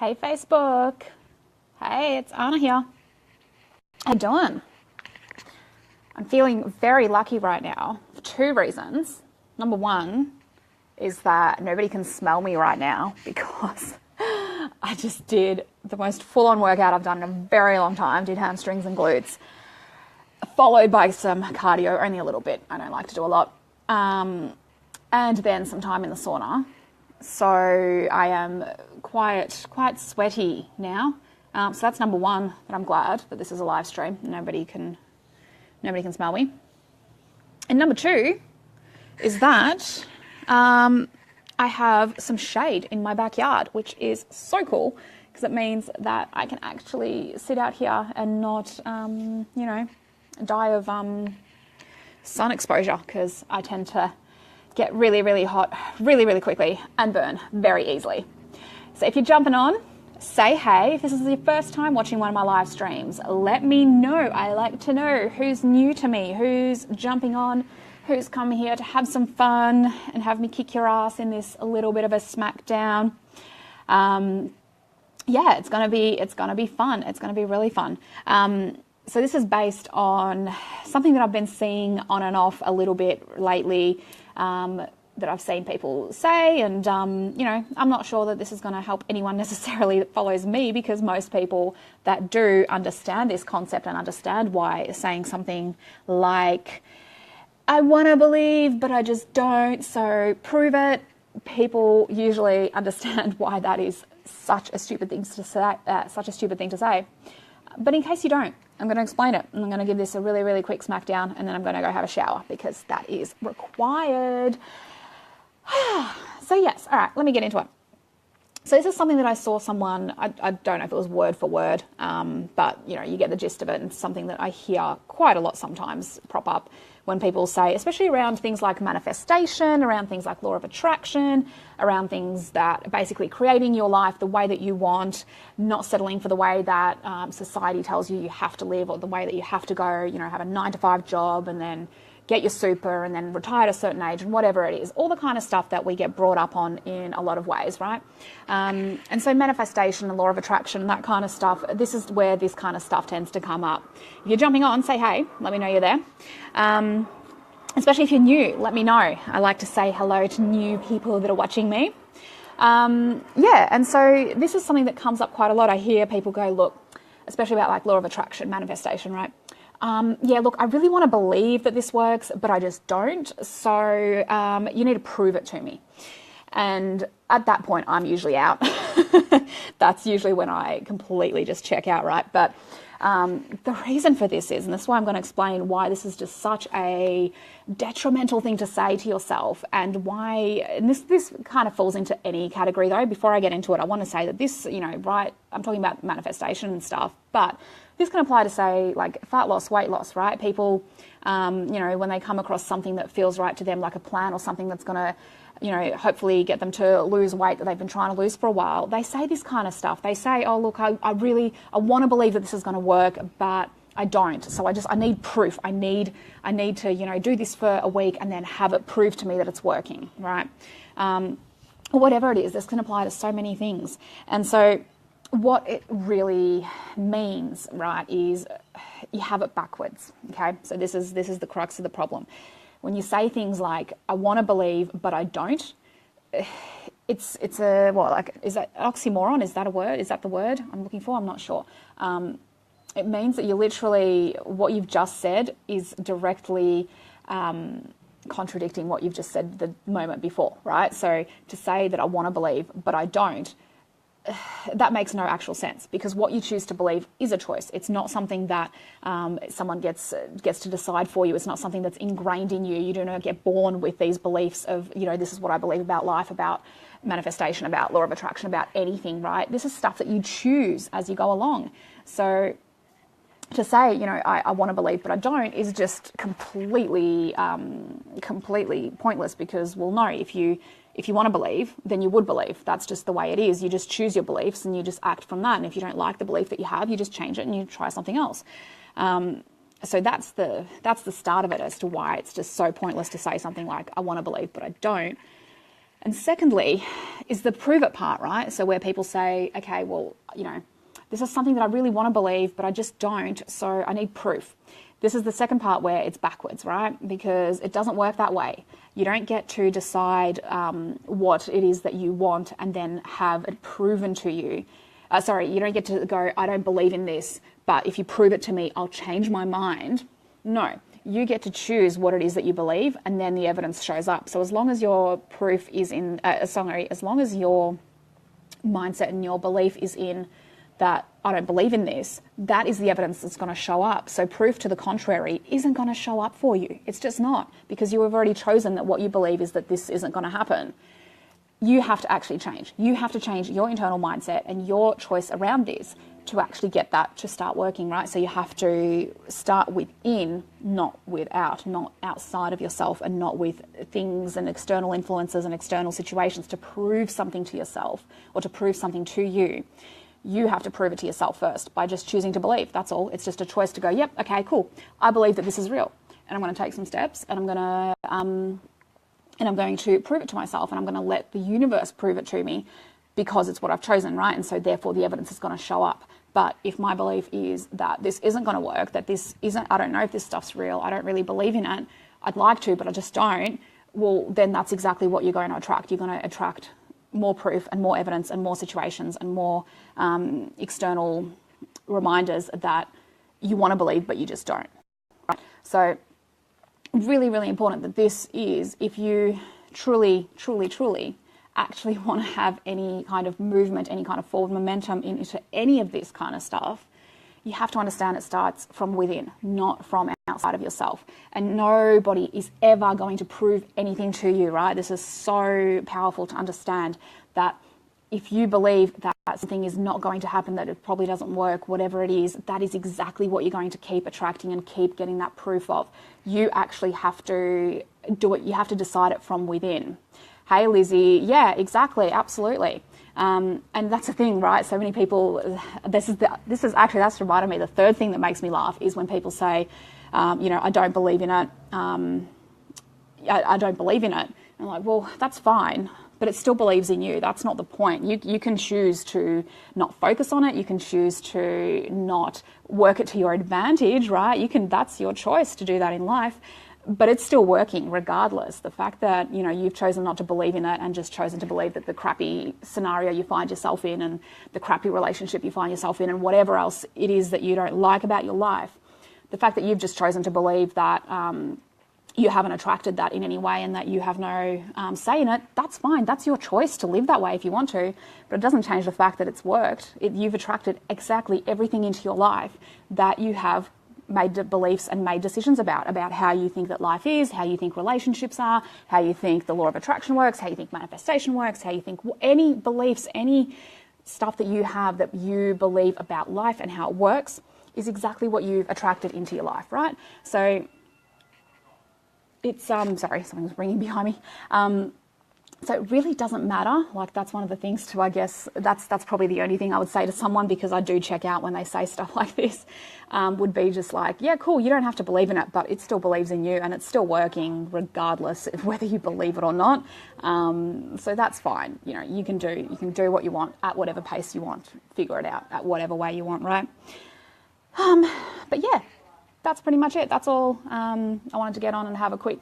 Hey Facebook. Hey, it's Anna here. How you doing? I'm feeling very lucky right now for two reasons. Number one is that nobody can smell me right now because I just did the most full-on workout I've done in a very long time. Did hamstrings and glutes, followed by some cardio, only a little bit. I don't like to do a lot. And then some time in the sauna. So I am quite sweaty now. So that's number one, but I'm glad that this is a live stream. Nobody can smell me. And number two is that I have some shade in my backyard, which is so cool because it means that I can actually sit out here and not, die of sun exposure, because I tend to get really, really hot really, really quickly and burn very easily. So if you're jumping on, say hey. If this is your first time watching one of my live streams, let me know. I like to know who's new to me, who's jumping on, who's coming here to have some fun and have me kick your ass in this a little bit of a smackdown. It's gonna be fun. It's gonna be really fun. So this is based on something that I've been seeing on and off a little bit lately, that I've seen people say, and I'm not sure that this is going to help anyone necessarily that follows me, because most people that do understand this concept and understand why saying something like, I want to believe, but I just don't, so prove it, people usually understand why that is such a stupid thing to say. But in case you don't, I'm going to explain it. And I'm going to give this a really, really quick smackdown, and then I'm going to go have a shower because that is required. So yes, all right, let me get into it. So this is something that I saw someone, I don't know if it was word for word, but you get the gist of it, and it's something that I hear quite a lot sometimes prop up when people say, especially around things like manifestation, around things like law of attraction, around things that basically creating your life the way that you want, not settling for the way that society tells you have to live, or the way that you have to go, have a 9-to-5 job and then get your super and then retire at a certain age and whatever it is, all the kind of stuff that we get brought up on in a lot of ways, right? And so manifestation and law of attraction, that kind of stuff, this is where this kind of stuff tends to come up. If you're jumping on, say hey, let me know you're there. Especially if you're new, let me know. I like to say hello to new people that are watching me. And so this is something that comes up quite a lot. I hear people go, look, especially about like law of attraction, manifestation, right? Look, I really want to believe that this works, but I just don't. So you need to prove it to me. And at that point, I'm usually out. That's usually when I completely just check out, right? But the reason for this is, and this is why I'm going to explain why this is just such a detrimental thing to say to yourself, and why, and this kind of falls into any category though. Before I get into it, I want to say that this, right, I'm talking about manifestation and stuff, but this can apply to, say, like fat loss, weight loss, right? People, when they come across something that feels right to them, like a plan or something that's going to, hopefully get them to lose weight that they've been trying to lose for a while, they say this kind of stuff. They say, oh, look, I want to believe that this is going to work, but I don't. So I need proof. I need to, do this for a week and then have it prove to me that it's working, right? Or whatever it is. This can apply to so many things. And so what it really means, right, is you have it backwards, okay? So this is the crux of the problem. When you say things like, I want to believe, but I don't, it's a, is that an oxymoron? Is that a word? Is that the word I'm looking for? I'm not sure. It means that you literally, what you've just said is directly contradicting what you've just said the moment before, right? So to say that I want to believe, but I don't, that makes no actual sense, because what you choose to believe is a choice. It's not something that someone gets to decide for you. It's not something that's ingrained in you. You do not get born with these beliefs of, this is what I believe about life, about manifestation, about law of attraction, about anything, right? This is stuff that you choose as you go along. So to say, I want to believe, but I don't, is just completely pointless, because, well, no, if you want to believe, then you would believe. That's just the way it is. You just choose your beliefs and you just act from that. And if you don't like the belief that you have, you just change it and you try something else. So that's the start of it as to why it's just so pointless to say something like, I want to believe, but I don't. And secondly is the prove it part, right? So where people say, okay, well, you know, this is something that I really want to believe, but I just don't, so I need proof. This is the second part where it's backwards, right? Because it doesn't work that way. You don't get to decide what it is that you want and then have it proven to you. You don't get to go, I don't believe in this, but if you prove it to me, I'll change my mind. No, you get to choose what it is that you believe, and then the evidence shows up. So as long as your proof is in, as long as your mindset and your belief is in that I don't believe in this, that is the evidence that's going to show up. So proof to the contrary isn't going to show up for you. It's just not, because you have already chosen that what you believe is that this isn't going to happen. You have to actually change. You have to change your internal mindset and your choice around this to actually get that to start working, right? So you have to start within, not without, not outside of yourself, and not with things and external influences and external situations to prove something to yourself or to prove something to you. You have to prove it to yourself first by just choosing to believe. That's all. It's just a choice to go, yep, okay, cool. I believe that this is real, and I'm going to take some steps, and I'm going to prove it to myself, and I'm going to let the universe prove it to me because it's what I've chosen, right? And so therefore the evidence is going to show up. But if my belief is that this isn't going to work, that this isn't, I don't know if this stuff's real, I don't really believe in it, I'd like to, but I just don't, well, then that's exactly what you're going to attract. You're going to attract more proof and more evidence and more situations and more external reminders that you want to believe, but you just don't. Right? So really, really important that this is, if you truly, truly, truly actually want to have any kind of movement, any kind of forward momentum into any of this kind of stuff, you have to understand it starts from within, not from outside of yourself. And nobody is ever going to prove anything to you, right? This is so powerful to understand that if you believe that something is not going to happen, that it probably doesn't work, whatever it is, that is exactly what you're going to keep attracting and keep getting that proof of. You actually have to do it. You have to decide it from within. Hey, Lizzie, yeah, exactly, absolutely. And that's the thing, right? So many people, that's reminded me, the third thing that makes me laugh is when people say, I don't believe in it. I don't believe in it. I'm like, well, that's fine, but it still believes in you. That's not the point. You can choose to not focus on it. You can choose to not work it to your advantage, right? That's your choice to do that in life. But it's still working regardless. The fact that, you've chosen not to believe in it and just chosen to believe that the crappy scenario you find yourself in and the crappy relationship you find yourself in and whatever else it is that you don't like about your life, the fact that you've just chosen to believe that you haven't attracted that in any way and that you have no say in it, that's fine. That's your choice to live that way if you want to, but it doesn't change the fact that it's worked. You've attracted exactly everything into your life that you have made beliefs and made decisions about how you think that life is, how you think relationships are, how you think the law of attraction works, how you think manifestation works, how you think any beliefs, any stuff that you have that you believe about life and how it works is exactly what you've attracted into your life, right? So it's, sorry, something's ringing behind me. So it really doesn't matter. Like, that's one of the things too, I guess, that's probably the only thing I would say to someone, because I do check out when they say stuff like this, would be just like, yeah, cool, you don't have to believe in it, but it still believes in you and it's still working regardless of whether you believe it or not. So that's fine. You can do what you want at whatever pace you want, figure it out at whatever way you want, right? But yeah, that's pretty much it. That's all I wanted to get on and have a quick